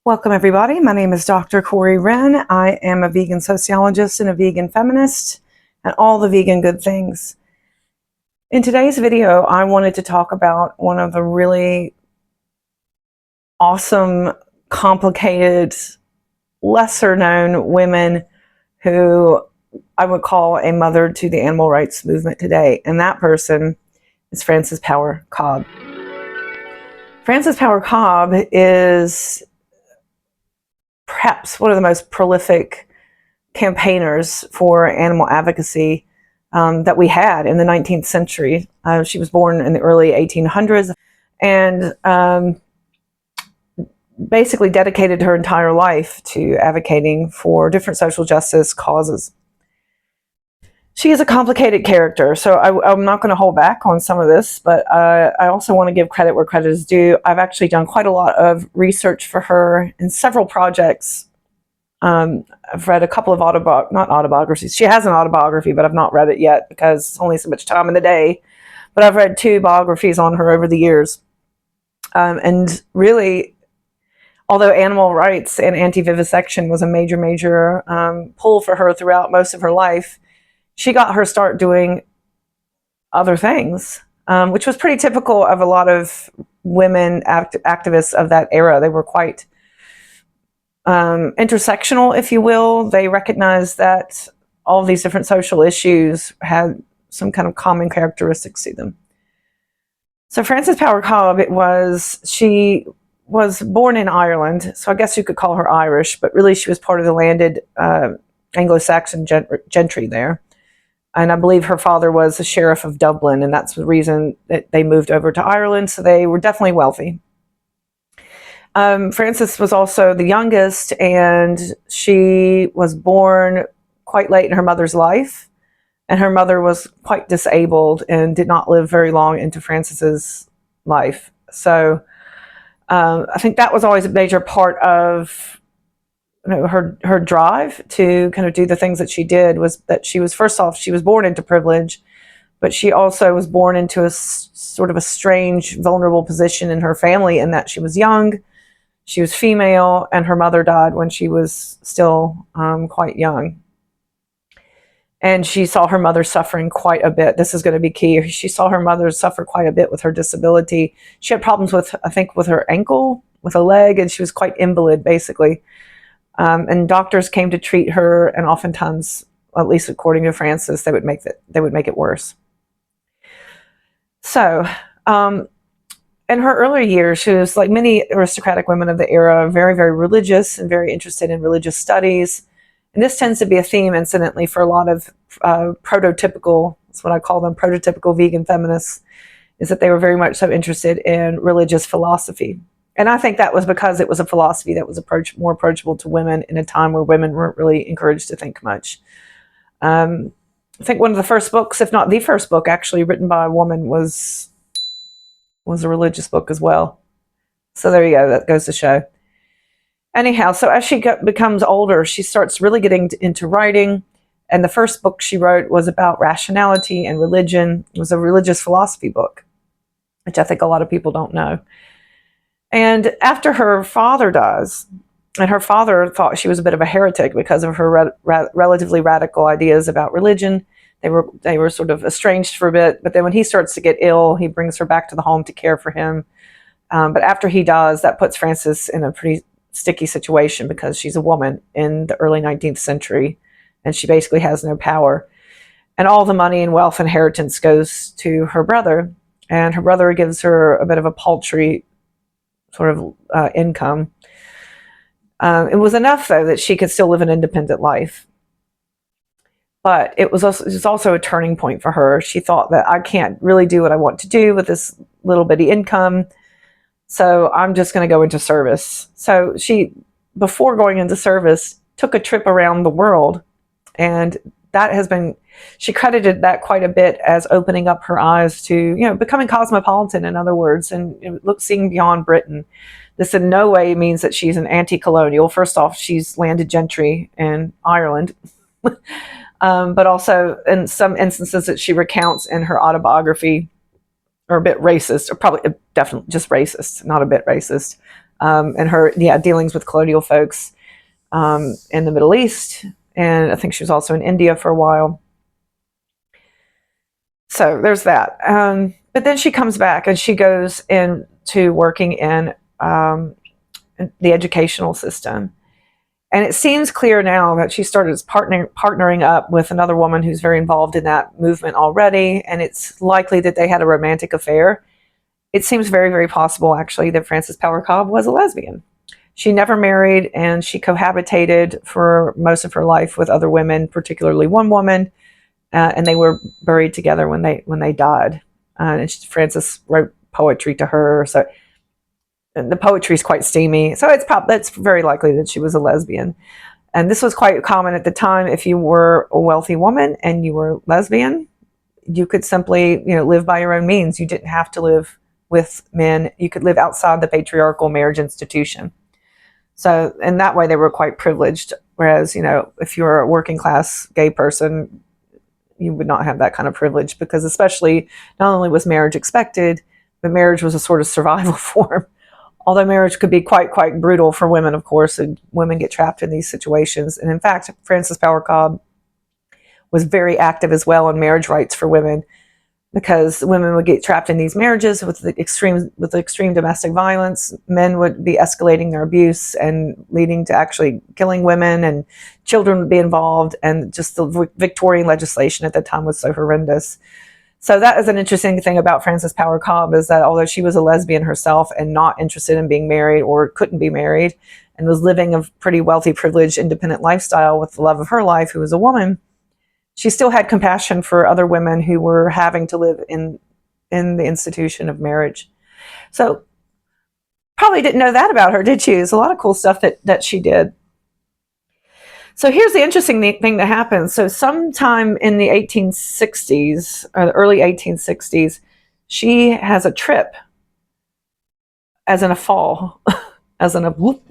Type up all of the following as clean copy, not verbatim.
Welcome everybody. My name is Dr. Coreyleewrenn. I am a vegan sociologist and a vegan feminist and all the vegan good things. In today's video, I wanted to talk about one of the really awesome, complicated, lesser known women who I would call a mother to the animal rights movement today. And that person is Frances Power Cobbe. Frances Power Cobbe is perhaps one of the most prolific campaigners for animal advocacy that we had in the 19th century. She was born in the early 1800s and basically dedicated her entire life to advocating for different social justice causes. She is a complicated character, so I'm not going to hold back on some of this, but I also want to give credit where credit is due. I've actually done quite a lot of research for her in several projects. I've read a couple of not autobiographies. She has an autobiography, but I've not read it yet because it's only so much time in the day. But I've read 2 biographies on her over the years. And really, although animal rights and anti-vivisection was a major pull for her throughout most of her life, she got her start doing other things, which was pretty typical of a lot of women activists of that era. They were quite intersectional, if you will. They recognized that all of these different social issues had some kind of common characteristics to them. So Frances Power Cobbe she was born in Ireland, so I guess you could call her Irish, but really she was part of the landed Anglo-Saxon gentry there. And I believe her father was the sheriff of Dublin, and that's the reason that they moved over to Ireland, so they were definitely wealthy. Frances was also the youngest, and she was born quite late in her mother's life, and her mother was quite disabled and did not live very long into Frances's life. So I think that was always a major part of her drive to kind of do the things that she did, was that she was, first off, she was born into privilege, but she also was born into a sort of a strange, vulnerable position in her family in that she was young, she was female, and her mother died when she was still quite young. And she saw her mother suffering quite a bit. This is going to be key. She saw her mother suffer quite a bit with her disability. She had problems with, I think, with her ankle, with a leg, and she was quite invalid, basically. And doctors came to treat her, and oftentimes, at least according to Frances, they would make it worse. So, in her earlier years, she was, like many aristocratic women of the era, very religious and very interested in religious studies. And this tends to be a theme, incidentally, for a lot of prototypical, that's what I call them, prototypical vegan feminists, is that they were very much so interested in religious philosophy. And I think that was because it was a philosophy that was more approachable to women in a time where women weren't really encouraged to think much. I think one of the first books, if not the first book, actually written by a woman was a religious book as well. So there you go, that goes to show. Anyhow, so as she becomes older, she starts really getting into writing. And the first book she wrote was about rationality and religion. It was a religious philosophy book, which I think a lot of people don't know. And after her father dies, and her father thought she was a bit of a heretic because of her relatively radical ideas about religion, they were sort of estranged for a bit. But then when he starts to get ill, he brings her back to the home to care for him. But after he dies, that puts Frances in a pretty sticky situation because she's a woman in the early 19th century, and she basically has no power. And all the money and wealth inheritance goes to her brother, and her brother gives her a bit of a paltry sort of income. It was enough, though, that she could still live an independent life. But it was also a turning point for her. She thought that I can't really do what I want to do with this little bitty income, so I'm just going to go into service. So she, before going into service, took a trip around the world, and she credited that quite a bit as opening up her eyes to, becoming cosmopolitan, in other words, and seeing beyond Britain. This in no way means that she's an anti-colonial. First off, she's landed gentry in Ireland, but also in some instances that she recounts in her autobiography are a bit racist, or probably definitely just racist, not a bit racist. and her dealings with colonial folks in the Middle East. And I think she was also in India for a while. So there's that. But then she comes back and she goes into working in the educational system. And it seems clear now that she started partnering up with another woman who's very involved in that movement already. And it's likely that they had a romantic affair. It seems very, very possible, actually, that Frances Power Cobbe was a lesbian. She never married, and she cohabitated for most of her life with other women, particularly one woman, and they were buried together when they died. And Frances wrote poetry to her, so the poetry is quite steamy. So it's very likely that she was a lesbian. And this was quite common at the time. If you were a wealthy woman and you were lesbian, you could simply live by your own means. You didn't have to live with men. You could live outside the patriarchal marriage institution. So in that way, they were quite privileged. Whereas, if you're a working class gay person, you would not have that kind of privilege, because especially not only was marriage expected, but marriage was a sort of survival form. Although marriage could be quite brutal for women, of course, and women get trapped in these situations. And in fact, Frances Power Cobbe was very active as well on marriage rights for women, because women would get trapped in these marriages with extreme domestic violence. Men would be escalating their abuse and leading to actually killing women, and children would be involved. And just the Victorian legislation at the time was so horrendous. So that is an interesting thing about Frances Power Cobbe, is that although she was a lesbian herself and not interested in being married or couldn't be married, and was living a pretty wealthy, privileged, independent lifestyle with the love of her life, who was a woman, she still had compassion for other women who were having to live in the institution of marriage. So probably didn't know that about her, did you? There's a lot of cool stuff that she did. So here's the interesting thing that happens. So sometime in the 1860s, or the early 1860s, she has a trip, as in a fall, as in a whoop,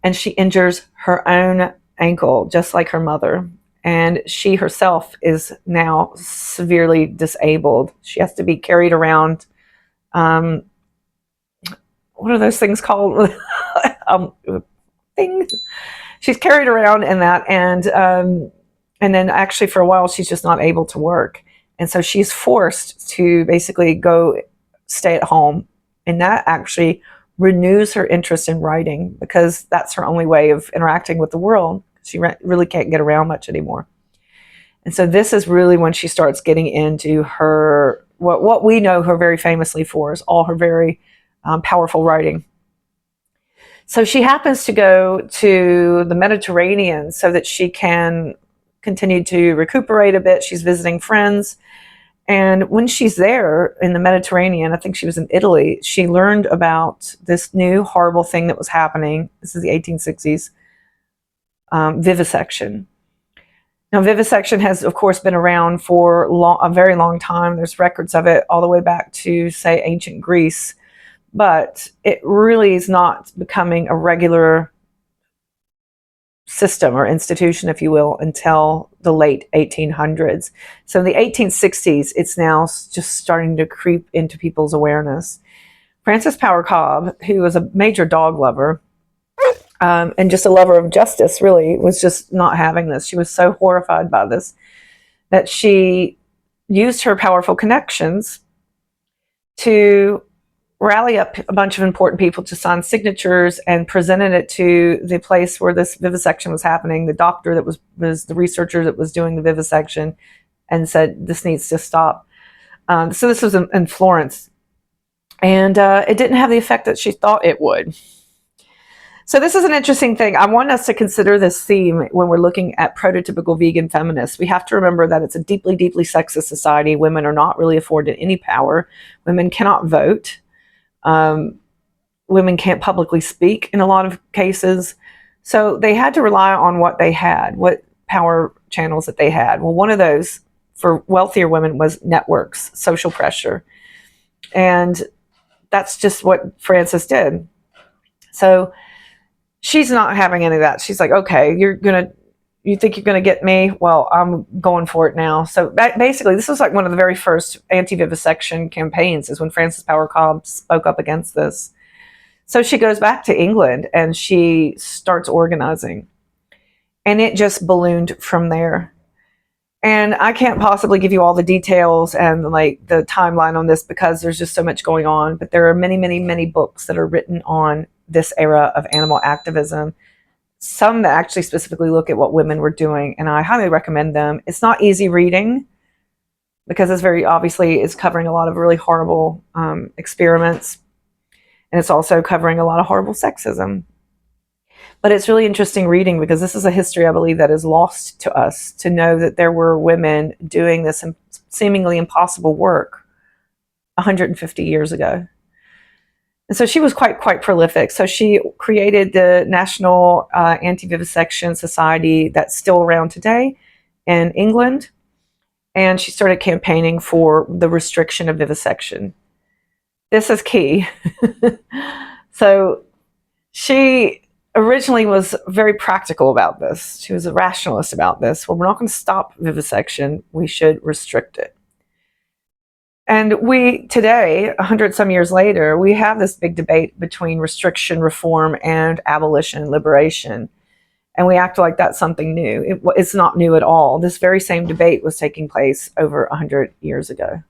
and she injures her own ankle, just like her mother. And she herself is now severely disabled. She has to be carried around. What are those things called? Things. She's carried around in that, and then actually for a while she's just not able to work, and so she's forced to basically go stay at home, and that actually renews her interest in writing, because that's her only way of interacting with the world. She really can't get around much anymore. And so this is really when she starts getting into her, what we know her very famously for, is all her very powerful writing. So she happens to go to the Mediterranean so that she can continue to recuperate a bit. She's visiting friends. And when she's there in the Mediterranean, I think she was in Italy, she learned about this new horrible thing that was happening. This is the 1860s. Vivisection. Now, vivisection has, of course, been around for a very long time. There's records of it all the way back to, say, ancient Greece. But it really is not becoming a regular system or institution, if you will, until the late 1800s. So in the 1860s, it's now just starting to creep into people's awareness. Frances Power Cobbe, who was a major dog lover, and just a lover of justice, really, was just not having this. She was so horrified by this that she used her powerful connections to rally up a bunch of important people to sign signatures, and presented it to the place where this vivisection was happening, the doctor that was the researcher that was doing the vivisection, and said, this needs to stop. So this was in Florence. And it didn't have the effect that she thought it would. So this is an interesting thing. I want us to consider this theme when we're looking at prototypical vegan feminists. We have to remember that it's a deeply, deeply sexist society. Women are not really afforded any power. Women cannot vote. Women can't publicly speak in a lot of cases. So they had to rely on what they had, what power channels that they had. Well, one of those for wealthier women was networks, social pressure. And that's just what Frances did. So she's not having any of that. She's like, okay, you think you're going to get me? Well, I'm going for it now. So basically, this was like one of the very first anti-vivisection campaigns, is when Frances Power Cobbe spoke up against this. So she goes back to England and she starts organizing. And it just ballooned from there. And I can't possibly give you all the details and like the timeline on this because there's just so much going on. But there are many, many, many books that are written on this era of animal activism. Some that actually specifically look at what women were doing, and I highly recommend them. It's not easy reading because it's covering a lot of really horrible experiments, and it's also covering a lot of horrible sexism. But it's really interesting reading because this is a history, I believe, that is lost to us, to know that there were women doing this seemingly impossible work 150 years ago. And so she was quite prolific. So she created the National Anti-Vivisection Society that's still around today in England. And she started campaigning for the restriction of vivisection. This is key. So she originally was very practical about this. She was a rationalist about this. Well, we're not going to stop vivisection. We should restrict it. And we, today, 100 some years later, we have this big debate between restriction, reform, and abolition, liberation. And we act like that's something new. It's not new at all. This very same debate was taking place over 100 years ago.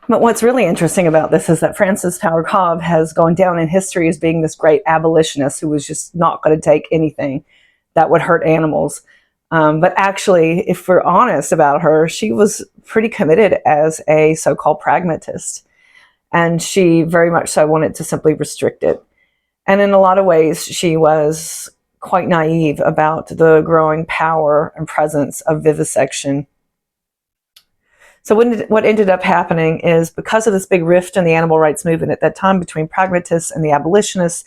But what's really interesting about this is that Frances Power Cobbe has gone down in history as being this great abolitionist who was just not going to take anything that would hurt animals. But actually, if we're honest about her, she was pretty committed as a so-called pragmatist. And she very much so wanted to simply restrict it. And in a lot of ways, she was quite naive about the growing power and presence of vivisection. So what ended up happening is, because of this big rift in the animal rights movement at that time between pragmatists and the abolitionists,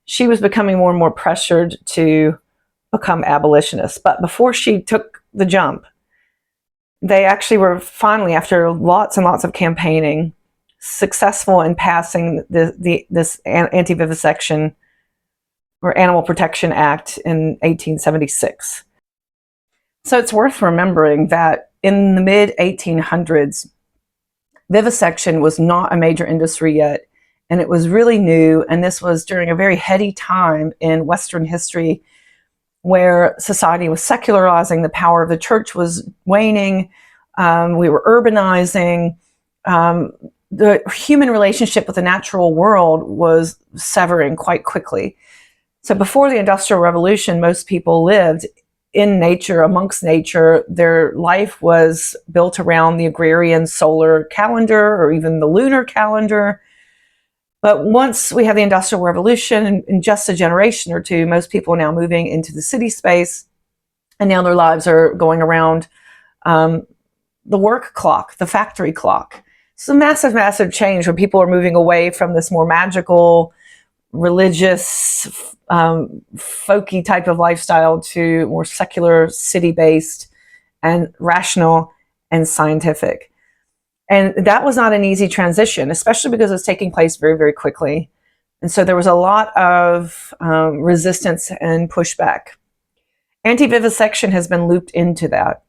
she was becoming more and more pressured to become abolitionist. But before she took the jump, they actually were finally, after lots and lots of campaigning, successful in passing this anti-vivisection or Animal Protection Act in 1876. So it's worth remembering that in the mid-1800s, vivisection was not a major industry yet, and it was really new, and this was during a very heady time in Western history where society was secularizing, the power of the church was waning, we were urbanizing, the human relationship with the natural world was severing quite quickly. So before the Industrial Revolution, most people lived in nature, amongst nature. Their life was built around the agrarian solar calendar or even the lunar calendar. But once we have the Industrial Revolution, in just a generation or two, most people are now moving into the city space, and now their lives are going around the work clock, the factory clock. It's a massive, massive change where people are moving away from this more magical, religious, folky type of lifestyle to more secular, city-based, and rational and scientific. And that was not an easy transition, especially because it was taking place very, very quickly. And so there was a lot of resistance and pushback. Anti-vivisection has been looped into that.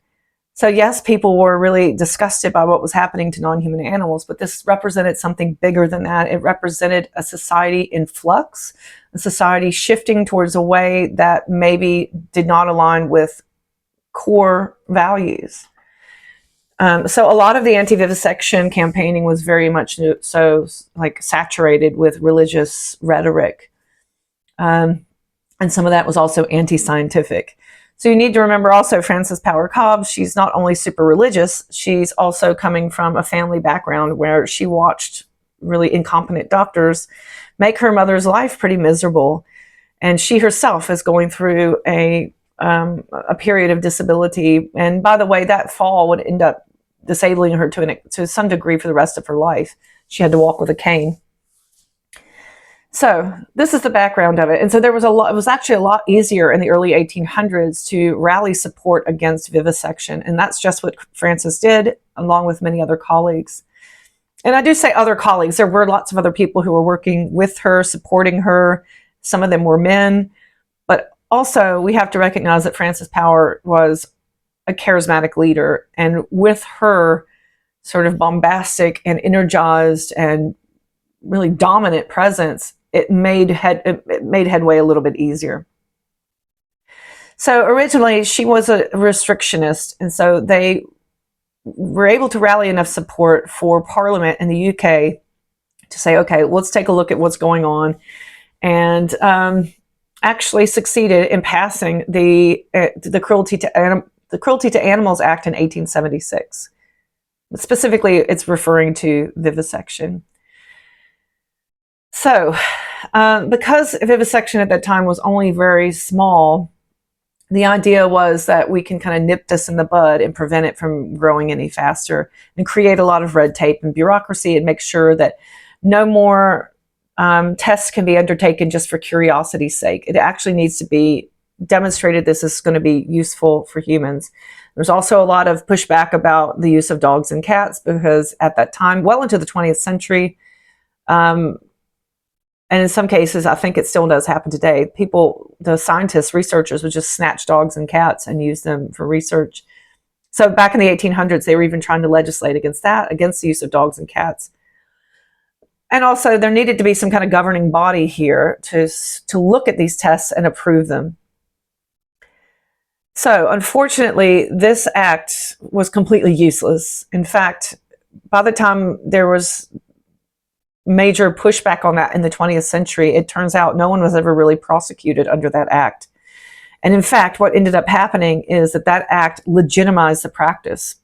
So yes, people were really disgusted by what was happening to non-human animals, but this represented something bigger than that. It represented a society in flux, a society shifting towards a way that maybe did not align with core values. So a lot of the anti-vivisection campaigning was very much so like saturated with religious rhetoric. And some of that was also anti-scientific. So you need to remember also Frances Power Cobbe, she's not only super religious, she's also coming from a family background where she watched really incompetent doctors make her mother's life pretty miserable. And she herself is going through a period of disability. And by the way, that fall would end up disabling her to some degree for the rest of her life. She had to walk with a cane. So this is the background of it. And so there was it was actually a lot easier in the early 1800s to rally support against vivisection. And that's just what Frances did, along with many other colleagues. And I do say other colleagues. There were lots of other people who were working with her, supporting her. Some of them were men. But also we have to recognize that Frances Power was a charismatic leader. And with her sort of bombastic and energized and really dominant presence, it made headway a little bit easier. So originally she was a restrictionist, and so they were able to rally enough support for Parliament in the UK to say, okay, let's take a look at what's going on, and actually succeeded in passing the Cruelty to Animals Act in 1876. Specifically, it's referring to vivisection. So, because vivisection at that time was only very small, the idea was that we can kind of nip this in the bud and prevent it from growing any faster, and create a lot of red tape and bureaucracy, and make sure that no more tests can be undertaken just for curiosity's sake. It actually needs to be demonstrated this is going to be useful for humans. There's also a lot of pushback about the use of dogs and cats, because at that time, well into the 20th century, and in some cases, I think it still does happen today, the scientists, researchers would just snatch dogs and cats and use them for research. So back in the 1800s, they were even trying to legislate against that, against the use of dogs and cats. And also, there needed to be some kind of governing body here to look at these tests and approve them. So unfortunately, this act was completely useless. In fact, by the time there was major pushback on that in the 20th century, it turns out no one was ever really prosecuted under that act. And in fact, what ended up happening is that act legitimized the practice.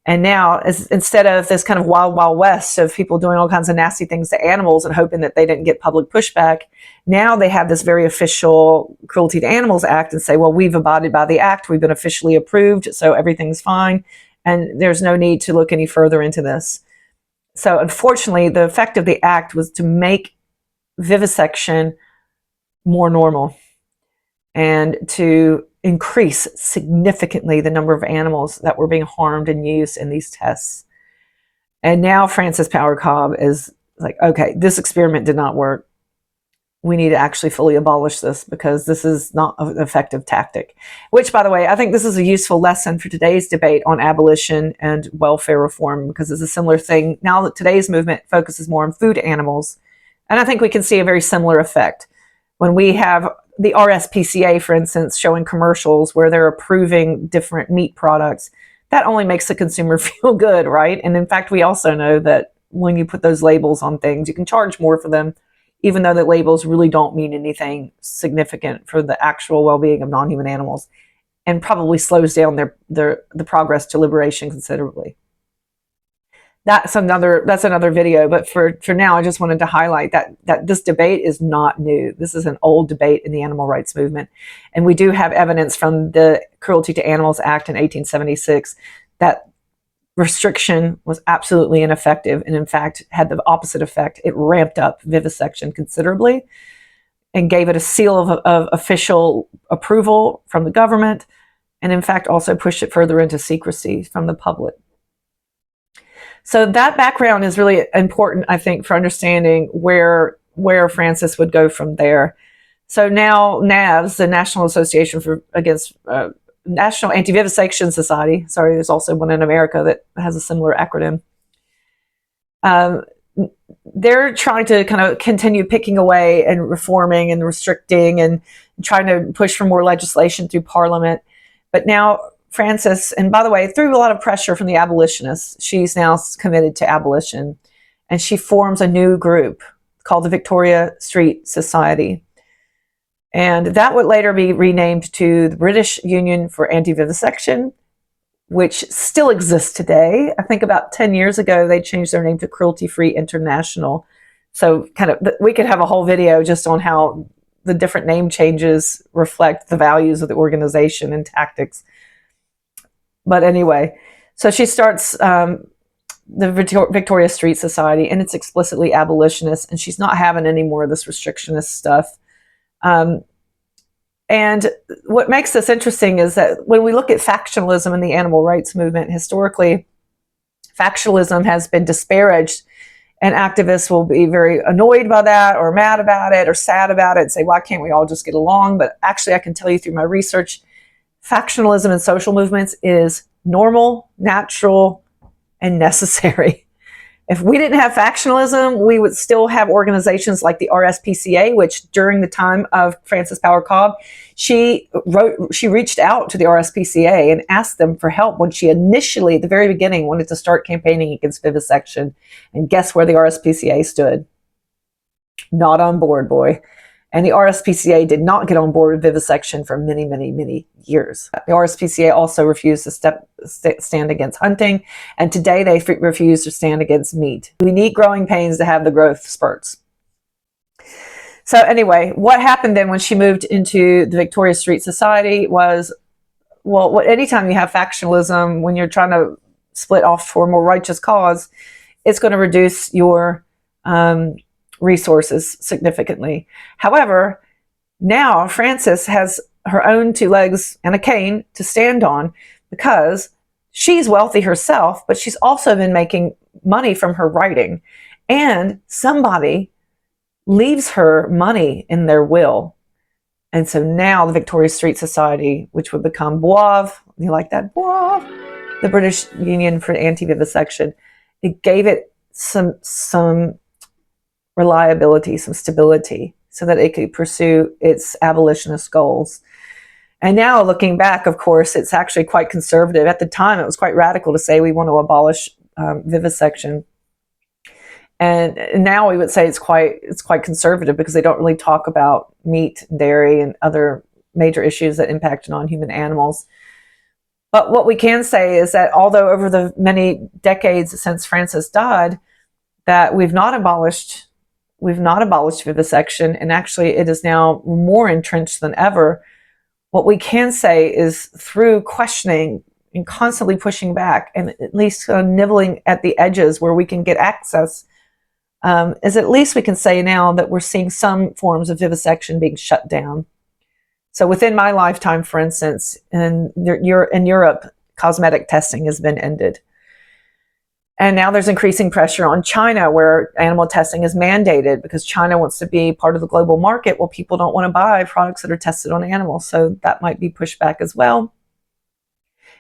And now, instead of this kind of wild, wild west of people doing all kinds of nasty things to animals and hoping that they didn't get public pushback, now they have this very official Cruelty to Animals Act and say, well, we've abided by the act, we've been officially approved, so everything's fine, and there's no need to look any further into this. So unfortunately, the effect of the act was to make vivisection more normal and to increase significantly the number of animals that were being harmed and used in these tests. And now Frances Power Cobbe is like, okay, this experiment did not work. We need to actually fully abolish this, because this is not an effective tactic. Which, by the way, I think this is a useful lesson for today's debate on abolition and welfare reform, because it's a similar thing. Now that today's movement focuses more on food animals, and I think we can see a very similar effect. When we have the RSPCA, for instance, showing commercials where they're approving different meat products, that only makes the consumer feel good, right? And in fact, we also know that when you put those labels on things, you can charge more for them, even though the labels really don't mean anything significant for the actual well-being of non-human animals, and probably slows down the progress to liberation considerably. That's another video, but for now, I just wanted to highlight that this debate is not new. This is an old debate in the animal rights movement, and we do have evidence from the Cruelty to Animals Act in 1876 that restriction was absolutely ineffective, and in fact had the opposite effect. It ramped up vivisection considerably and gave it a seal of official approval from the government, and in fact also pushed it further into secrecy from the public. So that background is really important, I think, for understanding where Frances would go from there. So now NAVS, the National Association Against National Anti-Vivisection Society, sorry, there's also one in America that has a similar acronym. They're trying to kind of continue picking away and reforming and restricting and trying to push for more legislation through Parliament. But now Frances, and by the way, through a lot of pressure from the abolitionists, she's now committed to abolition, and she forms a new group called the Victoria Street Society. And that would later be renamed to the British Union for Anti-Vivisection, which still exists today. I think about 10 years ago, they changed their name to Cruelty Free International. So we could have a whole video just on how the different name changes reflect the values of the organization and tactics. But anyway, so she starts the Victoria Street Society, and it's explicitly abolitionist, and she's not having any more of this restrictionist stuff. And what makes this interesting is that when we look at factionalism in the animal rights movement, historically, factionalism has been disparaged, and activists will be very annoyed by that or mad about it or sad about it and say, why can't we all just get along? But actually, I can tell you through my research, factionalism in social movements is normal, natural, and necessary. If we didn't have factionalism, we would still have organizations like the RSPCA, which during the time of Frances Power Cobbe, she reached out to the RSPCA and asked them for help when she initially, at the very beginning, wanted to start campaigning against vivisection. And guess where the RSPCA stood? Not on board, boy. And the RSPCA did not get on board with vivisection for many, many, many years. The RSPCA also refused to stand against hunting, and today they refuse to stand against meat. We need growing pains to have the growth spurts. So anyway, what happened then when she moved into the Victoria Street Society was, well, anytime you have factionalism, when you're trying to split off for a more righteous cause, it's going to reduce your resources significantly. However, now Frances has her own 2 legs and a cane to stand on because she's wealthy herself, but she's also been making money from her writing. And somebody leaves her money in their will. And so now the Victoria Street Society, which would become BOAV, you like that? BOAV, the British Union for Anti-Vivisection, it gave it some reliability, some stability, so that it could pursue its abolitionist goals. And now looking back, of course, it's actually quite conservative. At the time, it was quite radical to say we want to abolish vivisection. And now we would say it's quite conservative because they don't really talk about meat, dairy, and other major issues that impact non-human animals. But what we can say is that although over the many decades since Frances died, that we've not abolished vivisection, and actually it is now more entrenched than ever. What we can say is through questioning and constantly pushing back, and at least nibbling at the edges where we can get access, is at least we can say now that we're seeing some forms of vivisection being shut down. So within my lifetime, for instance, in Europe, cosmetic testing has been ended. And now there's increasing pressure on China where animal testing is mandated because China wants to be part of the global market. Well, people don't want to buy products that are tested on animals. So that might be pushed back as well.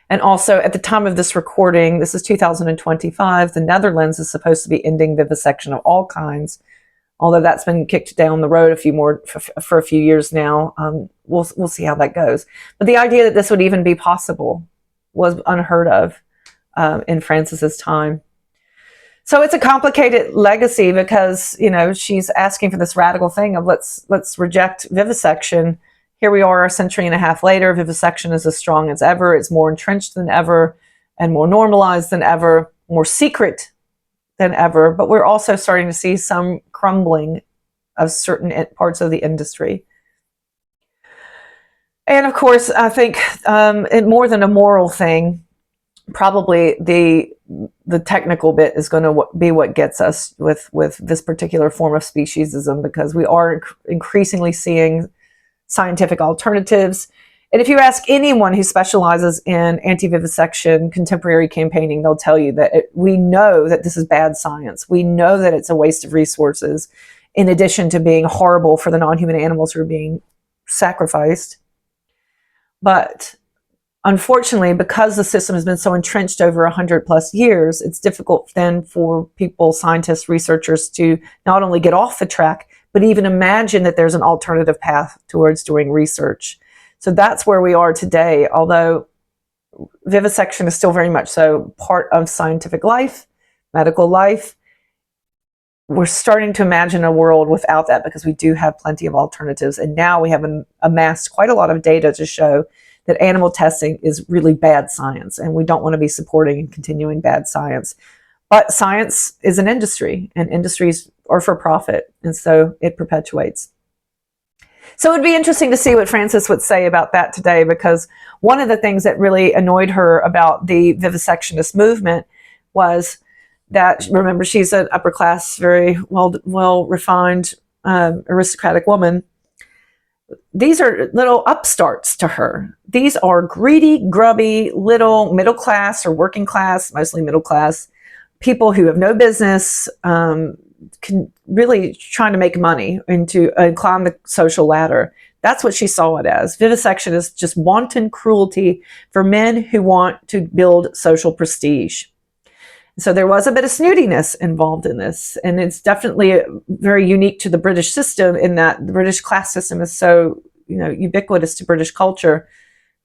And also at the time of this recording, this is 2025, the Netherlands is supposed to be ending vivisection of all kinds. Although that's been kicked down the road for a few years now. We'll see how that goes. But the idea that this would even be possible was unheard of in Frances's time. So it's a complicated legacy because, you know, she's asking for this radical thing of let's reject vivisection. Here we are a century and a half later. Vivisection is as strong as ever. It's more entrenched than ever and more normalized than ever, more secret than ever. But we're also starting to see some crumbling of certain parts of the industry. And of course, I think more than a moral thing, probably the technical bit is going to be what gets us with this particular form of speciesism, because we are increasingly seeing scientific alternatives. And if you ask anyone who specializes in anti-vivisection contemporary campaigning, they'll tell you that we know that this is bad science. We know that it's a waste of resources, in addition to being horrible for the non-human animals who are being sacrificed. But unfortunately, because the system has been so entrenched over 100+ years, it's difficult then for people, scientists, researchers, to not only get off the track, but even imagine that there's an alternative path towards doing research. So that's where we are today, although vivisection is still very much so part of scientific life, medical life. We're starting to imagine a world without that because we do have plenty of alternatives. And now we have amassed quite a lot of data to show that animal testing is really bad science, and we don't want to be supporting and continuing bad science. But science is an industry, and industries are for profit, and so it perpetuates. So it would be interesting to see what Frances would say about that today, because one of the things that really annoyed her about the vivisectionist movement was that, remember, she's an upper class, very well refined, aristocratic woman. These are little upstarts to her. These are greedy, grubby, little middle class or working class, mostly middle class, people who have no business, can really trying to make money and climb the social ladder. That's what she saw it as. Vivisection is just wanton cruelty for men who want to build social prestige. So there was a bit of snootiness involved in this, and it's definitely very unique to the British system in that the British class system is so, ubiquitous to British culture.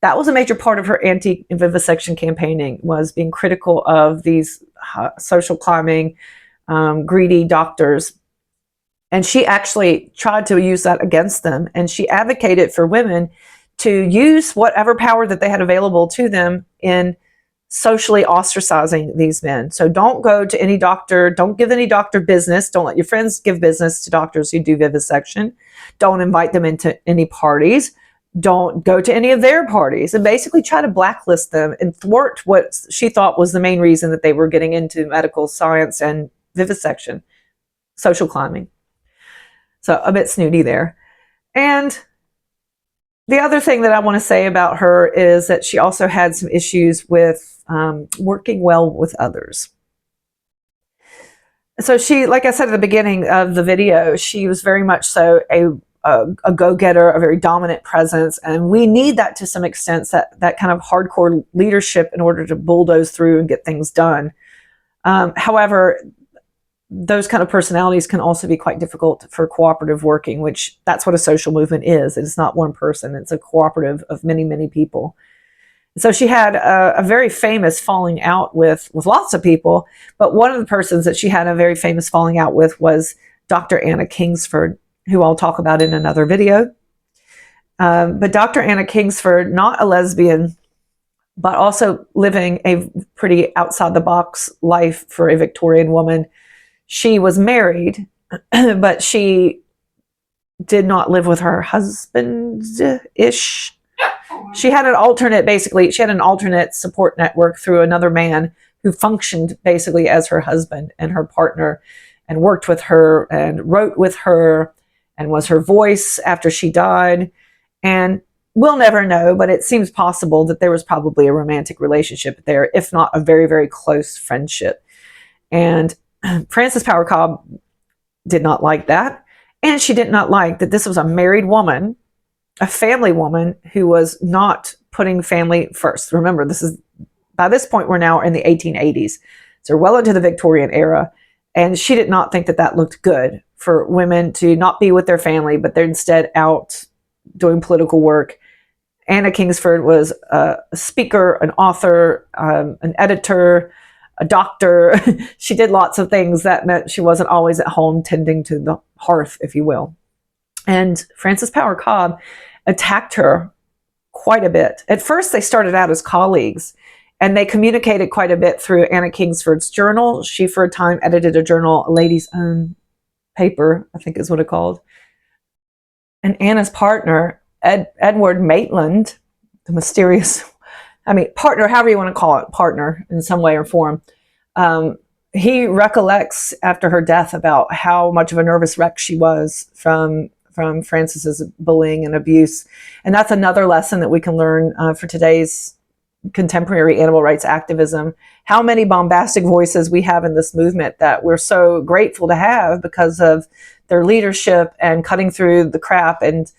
That was a major part of her anti-vivisection campaigning, was being critical of these social climbing, greedy doctors. And she actually tried to use that against them, and she advocated for women to use whatever power that they had available to them in socially ostracizing these men. So don't go to any doctor, don't give any doctor business, don't let your friends give business to doctors who do vivisection, don't invite them into any parties, don't go to any of their parties, and basically try to blacklist them and thwart what she thought was the main reason that they were getting into medical science and vivisection, social climbing. So a bit snooty there. And the other thing that I want to say about her is that she also had some issues with working well with others. So she, like I said at the beginning of the video, she was very much so a go-getter, a very dominant presence, and we need that to some extent, that kind of hardcore leadership in order to bulldoze through and get things done. However, those kind of personalities can also be quite difficult for cooperative working, which that's what a social movement is. It's not one person, it's a cooperative of many, many people. So she had a very famous falling out with lots of people, but one of the persons that she had a very famous falling out with was Dr. Anna Kingsford, who I'll talk about in another video. But Dr. Anna Kingsford, not a lesbian, but also living a pretty outside the box life for a Victorian woman. She was married, but she did not live with her husband-ish. She had an alternate support network through another man who functioned basically as her husband and her partner, and worked with her and wrote with her and was her voice after she died. And we'll never know, but it seems possible that there was probably a romantic relationship there, if not a very, very close friendship. And Frances Power Cobbe did not like that. And she did not like that this was a married woman, a family woman, who was not putting family first. Remember, by this point, we're now in the 1880s. So well into the Victorian era. And she did not think that that looked good for women to not be with their family, but they're instead out doing political work. Anna Kingsford was a speaker, an author, an editor, a doctor. She did lots of things that meant she wasn't always at home tending to the hearth, if you will. And Frances Power Cobbe attacked her quite a bit. At first, they started out as colleagues, and they communicated quite a bit through Anna Kingsford's journal. She, for a time, edited a journal, a lady's own paper, I think is what it called. And Anna's partner, Edward Maitland, the mysterious, partner, however you want to call it, partner in some way or form, he recollects after her death about how much of a nervous wreck she was from Frances's bullying and abuse. And that's another lesson that we can learn for today's contemporary animal rights activism. How many bombastic voices we have in this movement that we're so grateful to have because of their leadership and cutting through the crap and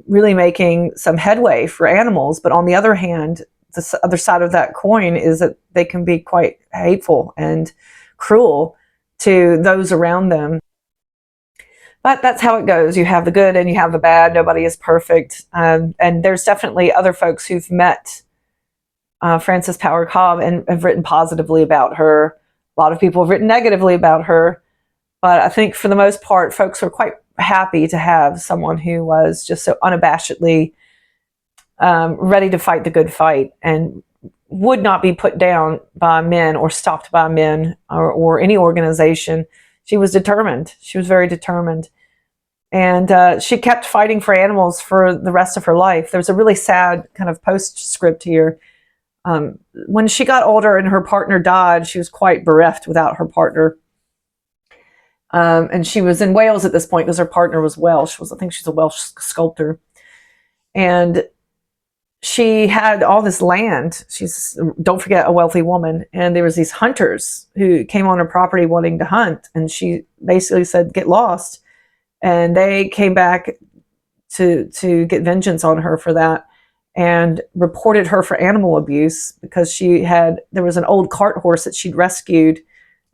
really making some headway for animals. But on the other hand, the other side of that coin is that they can be quite hateful and cruel to those around them. But that's how it goes. You have the good and you have the bad. Nobody is perfect. And there's definitely other folks who've met Frances Power Cobbe and have written positively about her. A lot of people have written negatively about her. But I think for the most part, folks are quite happy to have someone who was just so unabashedly ready to fight the good fight and would not be put down by men or stopped by men or any organization. She was determined. She was very determined. And she kept fighting for animals for the rest of her life. There's a really sad kind of postscript here. When she got older and her partner died, she was quite bereft without her partner. And she was in Wales at this point because her partner was Welsh. I think she's a Welsh sculptor. And she had all this land. She's, don't forget, a wealthy woman. And there was these hunters who came on her property wanting to hunt. And she basically said, get lost. And they came back to get vengeance on her for that. and reported her for animal abuse because there was an old cart horse that she'd rescued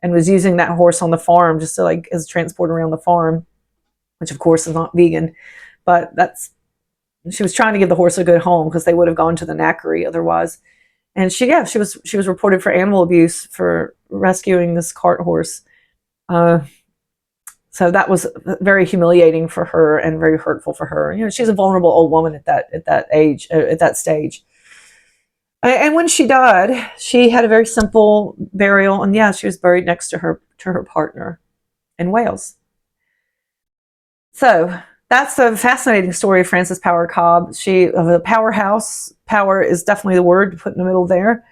and was using that horse on the farm just to like as transport around the farm, which of course is not vegan, but she was trying to give the horse a good home because they would have gone to the knackery otherwise. And she was reported for animal abuse for rescuing this cart horse. So that was very humiliating for her and very hurtful for her. You know, she's a vulnerable old woman at that age, at that stage. And when she died, she had a very simple burial, and yeah, she was buried next to her partner in Wales. So that's a fascinating story of Frances Power Cobbe. She of a powerhouse. Power is definitely the word to put in the middle there.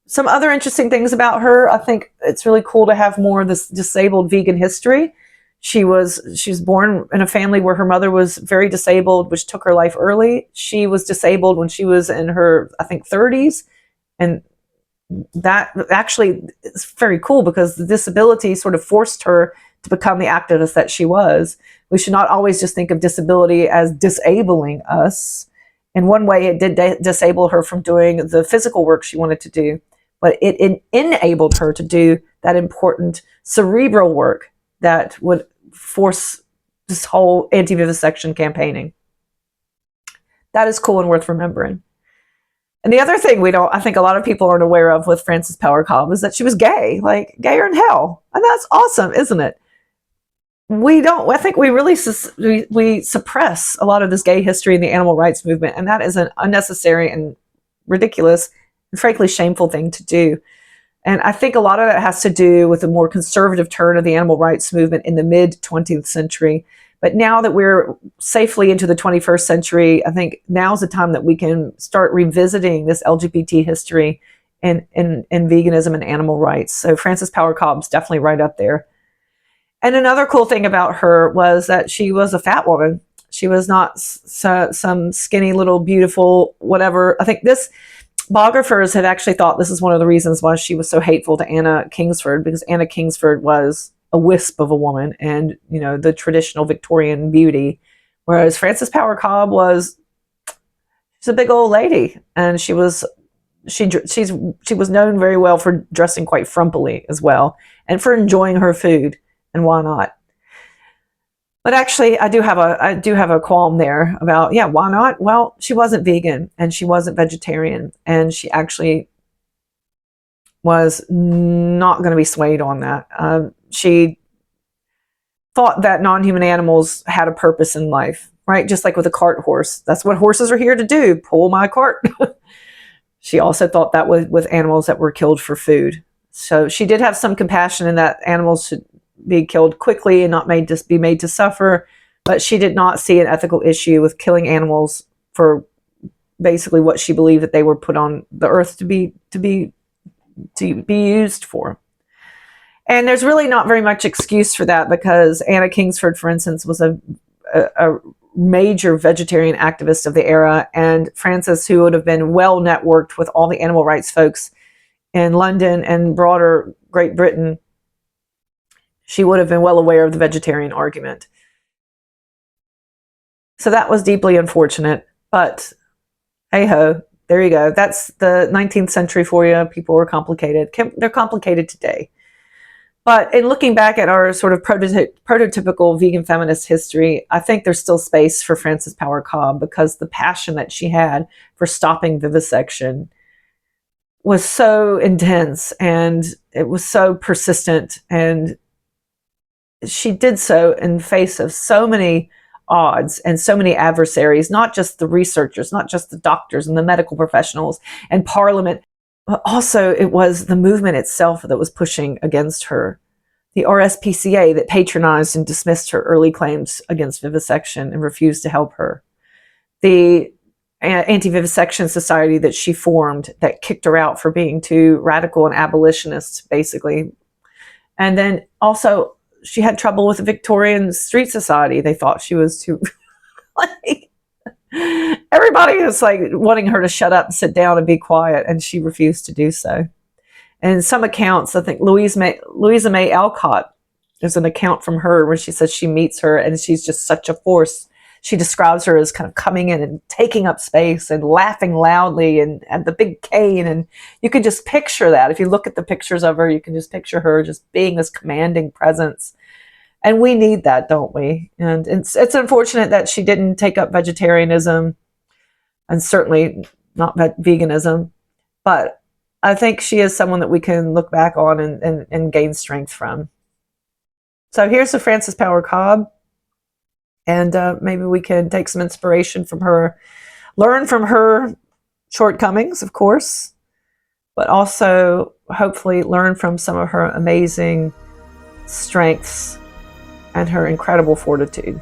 Some other interesting things about her. I think it's really cool to have more of this disabled vegan history. She was born in a family where her mother was very disabled, which took her life early. She was disabled when she was in her, I think, 30s. And that actually is very cool because the disability sort of forced her to become the activist that she was. We should not always just think of disability as disabling us. In one way, it did disable her from doing the physical work she wanted to do, but it enabled her to do that important cerebral work that would force this whole anti-vivisection campaigning. That is cool and worth remembering. And the other thing I think a lot of people aren't aware of with Frances Power Cobbe is that she was gay, like gayer than hell. And that's awesome, isn't it? I think we really we suppress a lot of this gay history in the animal rights movement, and that is an unnecessary and ridiculous and frankly shameful thing to do. And I think a lot of it has to do with the more conservative turn of the animal rights movement in the mid 20th century. But now that we're safely into the 21st century, I think now's the time that we can start revisiting this LGBT history in veganism and animal rights. So Frances Power Cobbe's definitely right up there. And another cool thing about her was that she was a fat woman. She was not some skinny little beautiful whatever. I think biographers have actually thought this is one of the reasons why she was so hateful to Anna Kingsford, because Anna Kingsford was a wisp of a woman and, you know, the traditional Victorian beauty, whereas Frances Power Cobbe she's a big old lady, and she was known very well for dressing quite frumpily as well, and for enjoying her food. And why not? But actually, I do have a qualm there about, yeah, why not? Well, she wasn't vegan and she wasn't vegetarian, and she actually was not going to be swayed on that. She thought that non-human animals had a purpose in life, right? Just like with a cart horse. That's what horses are here to do, pull my cart. She also thought that with animals that were killed for food. So she did have some compassion in that animals should be killed quickly and not be made to suffer, but she did not see an ethical issue with killing animals for basically what she believed that they were put on the earth to be used for. And there's really not very much excuse for that, because Anna Kingsford, for instance, was a major vegetarian activist of the era, and Frances, who would have been well networked with all the animal rights folks in London and broader Great Britain, she would have been well aware of the vegetarian argument. So that was deeply unfortunate, but hey ho, there you go. That's the 19th century for you. People were complicated. They're complicated today. But in looking back at our sort of prototypical vegan feminist history, I think there's still space for Frances Power Cobbe, because the passion that she had for stopping vivisection was so intense and it was so persistent, and she did so in face of so many odds and so many adversaries, not just the researchers, not just the doctors and the medical professionals and Parliament, but also it was the movement itself that was pushing against her. The RSPCA that patronized and dismissed her early claims against vivisection and refused to help her. The anti-vivisection society that she formed that kicked her out for being too radical and abolitionist, basically. And then also, she had trouble with the Victorian street society. They thought she was too like, everybody was like wanting her to shut up and sit down and be quiet, and she refused to do so. And some accounts, I think Louisa May Alcott, there's an account from her where she says she meets her and she's just such a force. she describes her as kind of coming in and taking up space and laughing loudly and the big cane. And you can just picture that. If you look at the pictures of her, you can just picture her just being this commanding presence. And we need that, don't we? And it's unfortunate that she didn't take up vegetarianism, and certainly not veganism. But I think she is someone that we can look back on and gain strength from. So here's the Frances Power Cobbe. And maybe we can take some inspiration from her, learn from her shortcomings, of course, but also hopefully learn from some of her amazing strengths and her incredible fortitude.